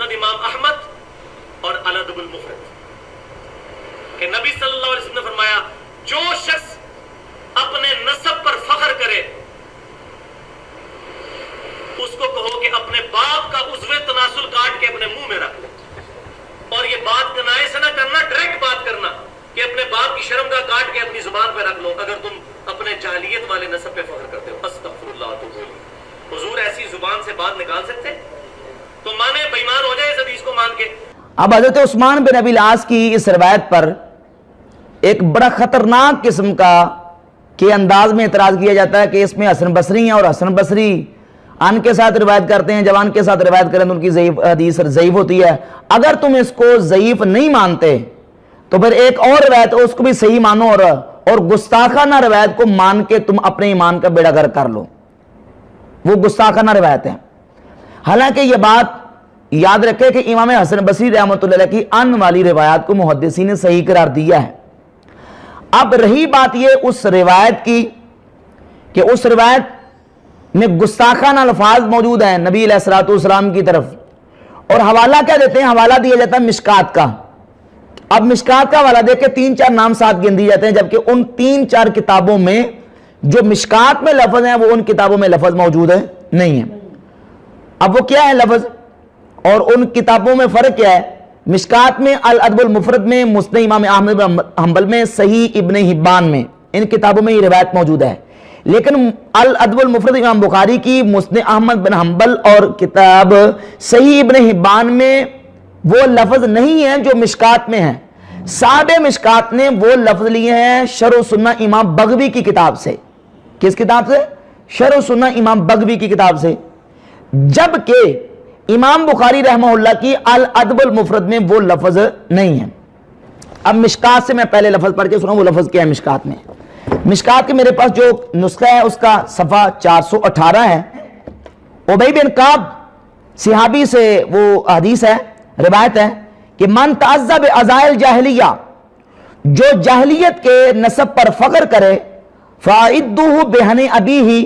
मुस्नद इमाम अहमद और अल-अदबुल मुफरद कि नबी सल्लल्लाहु अलैहि वसल्लम ने फरमाया, जो शख्स अपने नसब पर फख्र करे उसको कहो कि अपने बाप का उज़्वे तनासुल काट के अपने मुंह में रख ले। और ये बात कनाए से ना करना, डायरेक्ट बात करना कि अपने बाप की शर्मगाह काट के अपनी जुबान पे रख लो अगर तुम अपने जाहिलियत वाले नसब पे फख्र करते हो। अस्तगफिरुल्लाह तो बोली हुजूर ऐसी जुबान से बात निकाल सकते? तो माने बेईमान हो जाए इस हदीस को मान के। अब हज़रत उस्मान बिन अबी आस की इस रवायत पर एक बड़ा खतरनाक किस्म का के अंदाज में एतराज़ किया जाता है कि इसमें हसन बसरी हैं और हसन बसरी अन के साथ रिवायत करते हैं, जवान के साथ रिवायत करें तो उनकी हदीस ज़ईफ़ होती है। अगर तुम इसको ज़ईफ़ नहीं मानते तो फिर एक और रवायत है उसको भी सही मानो और गुस्ताखाना रवायत को मान के तुम अपने ईमान का बेड़ा गर्क कर लो। वो गुस्ताखाना रवायत है। हालांकि ये बात याद रखें कि इमाम हसन बसरी रहमतुल्लाह अलैह की अन वाली रिवायत को मुहद्दिसीन ने सही करार दिया है। अब रही बात ये उस रिवायत की कि उस रिवायत में गुस्ताखाना अल्फाज मौजूद हैं नबी अलैहिस्सलातु वस्सलाम की तरफ, और हवाला क्या देते हैं? हवाला दिया जाता है मिशकात का। अब मिशकात का हवाला देके 3-4 नाम साथ गिन दिए जाते हैं, जबकि उन 3-4 किताबों में जो मिशकात में लफ्ज हैं वो उन किताबों में लफ्ज मौजूद है नहीं है। अब वो क्या है लफ्ज और उन किताबों में फर्क क्या है? मिशकात में, अल-अदबुल मुफरद में, मुस्नद इमाम अहमद बिन हंबल में, सही इब्न हिब्बान में, इन किताबों में ये रिवायत मौजूद है। लेकिन अल-अदबुल मुफरद इमाम बुखारी की, मुस्नद अहमद बिन हंबल और किताब सही इब्न हिब्बान में वो लफ्ज नहीं है जो मिशकात में है। साहब मिशकात ने वो लफ्ज लिए हैं शरह सुन्नह इमाम बगवी की किताब से। किस किताब से? शरह सुन्नह इमाम बगवी की किताब से। जबकि इमाम बुखारी रहमहुल्लाह की अल-अदबुल मुफरद में वो लफ्ज नहीं है। अब मिशकात से मैं पहले लफ्ज पढ़ के सुना वो लफ्ज क्या है मिशकात में। मिशकात के मेरे पास जो नुस्खा है उसका सफ़ा 418 है। उबई बिन काब सिहाबी से वो हदीस है, रिवायत है कि मन तअज़्ज़ा बिअज़ाइल जाहिलिया, जो जाहिलियत के नसब पर फख्र करे, फ़ाइद्दुहु बिहनी अबीही,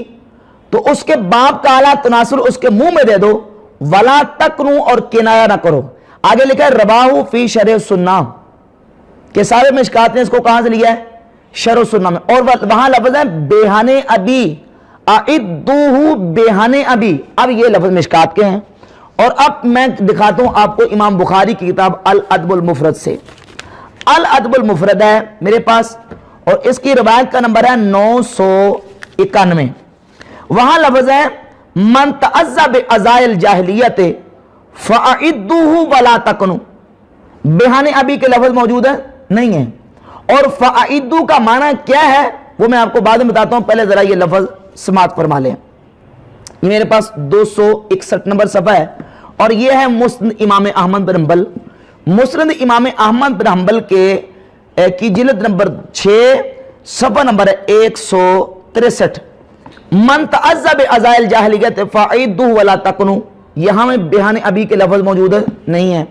तो उसके बाप का आला तनासुर उसके मुंह में दे दो, वला तकरू, और किनाया ना करो। आगे लिखा है रवाहु फी शरह सुन्ना के सारे मिशकात ने इसको कहां से लिया है? शरह सुन्ना में। और वहां लफ्ज है बेहाने अबी, अइद्दुहु बेहाने अबी। अब ये लफ्ज मिशकात के हैं। और अब मैं दिखाता हूं आपको इमाम बुखारी की किताब अल-अदबुल मुफरद से। अल-अदबुल मुफरद है मेरे पास और इसकी रिवायत का नंबर है 991। वहां लफ्ज है मन तअज़्ज़ा बिअज़ाइल जाहिलियत फ़अइद्दुहु वला तकनु। बेहाने अबी के लफ्ज मौजूद है नहीं है। और फ़अइद्दु का माना क्या है वो मैं आपको बाद में बताता हूं, पहले जरा ये लफ्ज समात फरमा लें। मेरे पास 261 नंबर सफ़ा है और ये है मुस्नद इमाम अहमद बिन हंबल। मुस्नद इमाम अहमद बिन हंबल के की जिल्द नंबर 6 सफ़ा नंबर 163। मन तअज़्ज़ा बिअज़ाइल जाहिलियत फ़अइद्दुहु वला तकनु, यहाँ में बेहाने अबी के लफ्ज मौजूद नहीं है।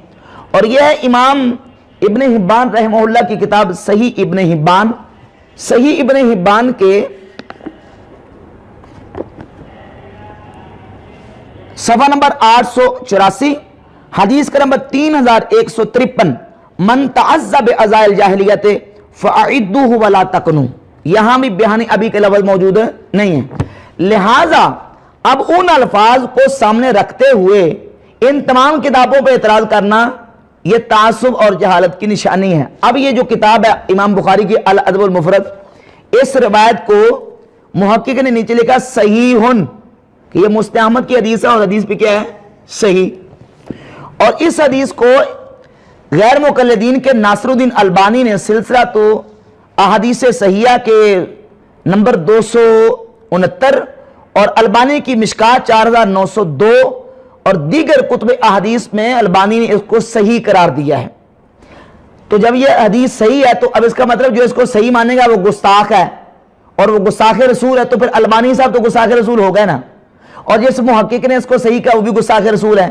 और यह है इमाम इब्न हिब्बान रहमहुल्लाह की किताब सही इब्न हिब्बान। सही इब्न हिब्बान के सफ़ा नंबर 884, हदीस का नंबर 3153। मन तअज़्ज़ा बिअज़ाइल जाहिलियत फ़अइद्दुहु वला तकनु, यहां भी बेहाने अबी के लफ्ज मौजूद नहीं है। लिहाजा अब उन अल्फाज को सामने रखते हुए इन तमाम किताबों पर एतराज करना यह तासुब और जहालत की निशानी है। अब ये जो किताब है इमाम बुखारी की अल-अदबुल मुफरद, इस रिवायत को मुहक्किक ने नीचे लिखा सहीहुन, कि ये मुस्नद अहमद की हदीस है और हदीस पे क्या है? सही। और इस हदीस को गैर मुक़ल्लिदीन के नासरुद्दीन अलबानी ने सिलसिला तो अहादीस सहिया के नंबर 269 और अलबानी की मिशकात 4902 और दीगर कुतुब अहादीस में अलबानी ने इसको सही करार दिया है। तो जब यह हदीस सही है तो अब इसका मतलब जो इसको सही मानेगा वो गुस्ताख है और वो गुस्ताख रसूल है, तो फिर अलबानी साहब तो गुस्ताख रसूल हो गए ना। और जिस मुहक्किक ने इसको सही कहा वो भी गुस्ताख रसूल है।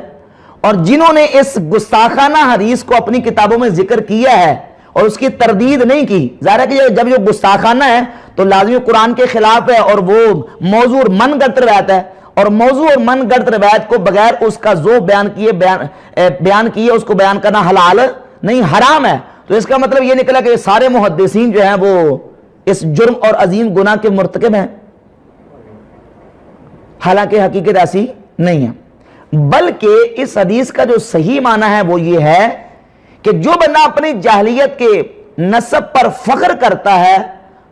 और जिन्होंने इस गुस्ताखाना हदीस को अपनी किताबों में जिक्र किया है और उसकी तरदीद नहीं की, ज़ाहिर है कि जब जो गुस्ताखाना है तो लाजमी कुरान के खिलाफ है और वो मौजूद मन करते रहता है। اور موضوع اور من گڑت روایت کو بغیر اس کا ذوق بیان کیے اس کو بیان کرنا حلال نہیں حرام ہے. تو اس کا مطلب یہ نکلا کہ سارے محدثین جو ہیں وہ اس جرم اور عظیم گناہ کے مرتکب ہیں، حالانکہ حقیقت ایسی نہیں ہے. بلکہ اس حدیث کا جو صحیح معنی ہے وہ یہ ہے کہ جو بندہ اپنی جاہلیت کے نسب پر فخر کرتا ہے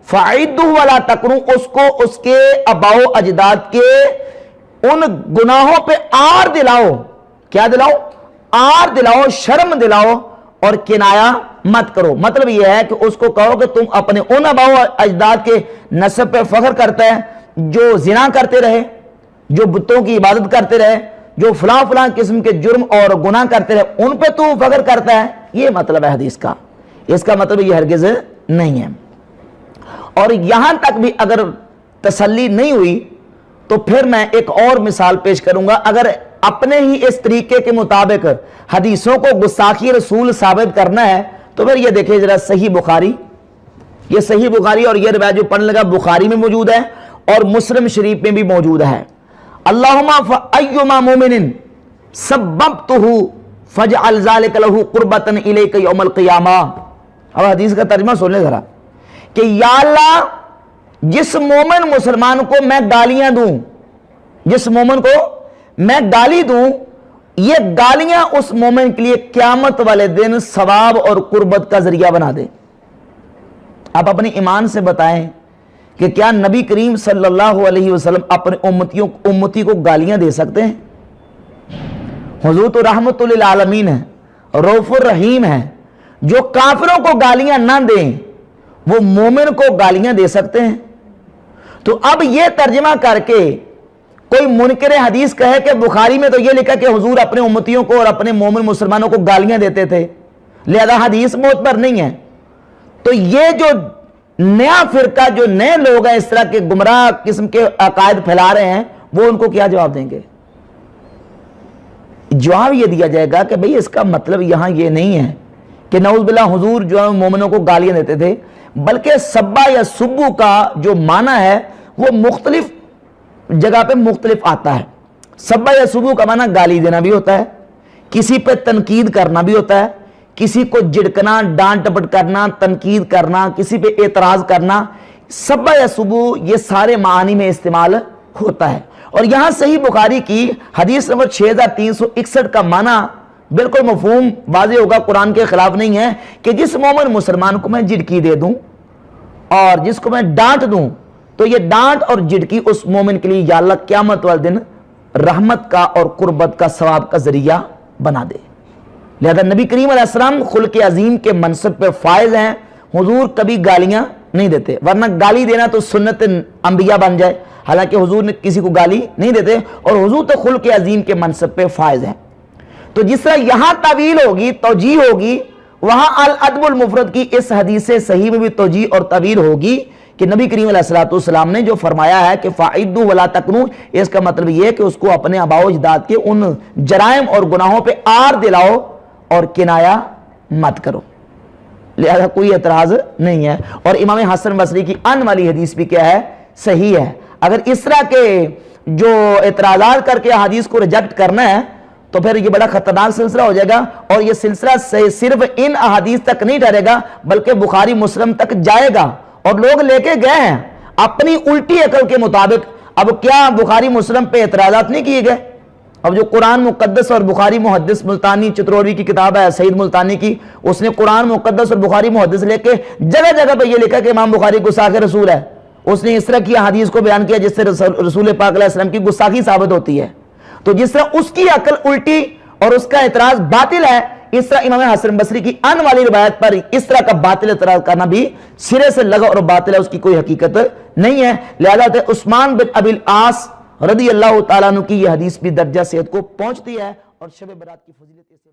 فَعِدُّهُ وَلَا تَقْرُوا، اس کو اس کے آباء و اجداد کے ان گناہوں پہ آر دلاؤ. کیا دلاؤ؟ آر دلاؤ، شرم دلاؤ اور کنایا مت کرو. مطلب یہ ہے کہ اس کو کہو کہ تم اپنے ان آباء و اجداد کے نسب پہ فخر کرتا ہے جو زنا کرتے رہے، جو بتوں کی عبادت کرتے رہے، جو فلاں فلاں قسم کے جرم اور گناہ کرتے رہے، ان پہ تو فخر کرتا ہے. یہ مطلب ہے حدیث کا. اس کا مطلب یہ ہرگز نہیں ہے. اور یہاں تک بھی اگر تسلی نہیں ہوئی تو پھر میں ایک اور مثال پیش کروں گا. اگر اپنے ہی اس طریقے کے مطابق حدیثوں کو گستاخی رسول ثابت کرنا ہے تو پھر یہ دیکھیں ذرا صحیح بخاری، یہ صحیح بخاری اور یہ روایت جو پڑھنے لگا بخاری میں موجود ہے اور مسلم شریف میں بھی موجود ہے. اللہم فَأَيُّمَا مُؤْمِنٍ سَبَّبْتُهُ فَجْعَلْ ذَلِكَ لَهُ قُرْبَةً إِلَيْكَ يَوْمَ الْقِيَامَةِ. اب حدیث کا ترجمہ سن لیں ذرا کہ یا اللہ جس مومن مسلمان کو میں گالیاں دوں، جس مومن کو میں گالی دوں، یہ گالیاں اس مومن کے لیے قیامت والے دن ثواب اور قربت کا ذریعہ بنا دے. آپ اپنے ایمان سے بتائیں کہ کیا نبی کریم صلی اللہ علیہ وسلم اپنے امتی کو گالیاں دے سکتے ہیں؟ حضور تو رحمت للعالمین ہے، رؤوف الرحیم ہے. جو کافروں کو گالیاں نہ دیں وہ مومن کو گالیاں دے سکتے ہیں؟ تو اب یہ ترجمہ کر کے کوئی منکر حدیث کہے کہ بخاری میں تو یہ لکھا کہ حضور اپنے امتیوں کو اور اپنے مومن مسلمانوں کو گالیاں دیتے تھے لہذا حدیث معتبر نہیں ہے، تو یہ جو نیا فرقہ، جو نئے لوگ ہیں اس طرح کے گمراہ قسم کے عقائد پھیلا رہے ہیں، وہ ان کو کیا جواب دیں گے؟ جواب یہ دیا جائے گا کہ بھئی اس کا مطلب یہاں یہ نہیں ہے کہ نعوذ باللہ حضور جو ہے مومنوں کو گالیاں دیتے تھے، بلکہ سبا یا سبو کا جو معنی ہے وہ مختلف جگہ پہ مختلف آتا ہے. سبا یا سبو کا معنی گالی دینا بھی ہوتا ہے، کسی پہ تنقید کرنا بھی ہوتا ہے، کسی کو جھڑکنا، ڈانٹ ٹپٹ کرنا، تنقید کرنا، کسی پہ اعتراض کرنا. سبا یا سبو یہ سارے معانی میں استعمال ہوتا ہے. اور یہاں صحیح بخاری کی حدیث نمبر 6361 کا معنی بالکل مفہوم واضح ہوگا، قرآن کے خلاف نہیں ہے کہ جس مومن مسلمان کو میں جھڑکی دے دوں اور جس کو میں ڈانٹ دوں تو یہ ڈانٹ اور جھڑکی اس مومن کے لیے یا اللہ قیامت والے دن رحمت کا اور قربت کا ثواب کا ذریعہ بنا دے. لہذا نبی کریم علیہ السلام خلق عظیم کے منصب پہ فائز ہیں. حضور کبھی گالیاں نہیں دیتے، ورنہ گالی دینا تو سنت انبیاء بن جائے، حالانکہ حضور نے کسی کو گالی نہیں دیتے اور حضور تو خلق عظیم کے منصب پہ فائز ہیں. تو جس طرح یہاں تعویل ہوگی، توجیہ ہوگی، وہاں الادب المفرد کی اس حدیث صحیح میں بھی توجیہ اور تعویل ہوگی کہ نبی کریم علیہ السلام نے جو فرمایا ہے کہ فَعِدُّوا وَلَا تَقْنُوا، اس کا مطلب یہ ہے کہ اس کو اپنے آباء و اجداد کے ان جرائم اور گناہوں پہ آر دلاؤ اور کنایا مت کرو. لہذا کوئی اعتراض نہیں ہے. اور امام حسن بصری کی ان والی حدیث بھی کیا ہے؟ صحیح ہے. اگر اس طرح کے جو اعتراضات کر کے حدیث کو ریجیکٹ کرنا ہے تو پھر یہ بڑا خطرناک سلسلہ ہو جائے گا، اور یہ سلسلہ صرف ان احادیث تک نہیں ٹھہرے گا بلکہ بخاری مسلم تک جائے گا. اور لوگ لے کے گئے ہیں اپنی الٹی عقل کے مطابق. اب کیا بخاری مسلم پہ اعتراضات نہیں کیے گئے؟ اب جو قرآن مقدس اور بخاری محدث ملتانی چتروری کی کتاب ہے سعید ملتانی کی، اس نے قرآن مقدس اور بخاری محدث لے کے جگہ جگہ پہ یہ لکھا کہ امام بخاری گستاخ رسول ہے. اس نے اس طرح کی حدیث کو بیان کیا جس سے رسول پاک علیہ السلام کی گستاخی ثابت ہوتی ہے. تو جس طرح اس کی عقل الٹی اور اس کا اعتراض باطل ہے، اس طرح امام حسن بصری کی ان والی روایت پر اس طرح کا باطل اعتراض کرنا بھی سرے سے لگا اور باطل ہے، اس کی کوئی حقیقت نہیں ہے. لہذا عثمان بن ابی العاص رضی اللہ تعالیٰ عنہ کی یہ حدیث بھی درجہ صحت کو پہنچتی ہے اور شب برات کی فضیلت اس سے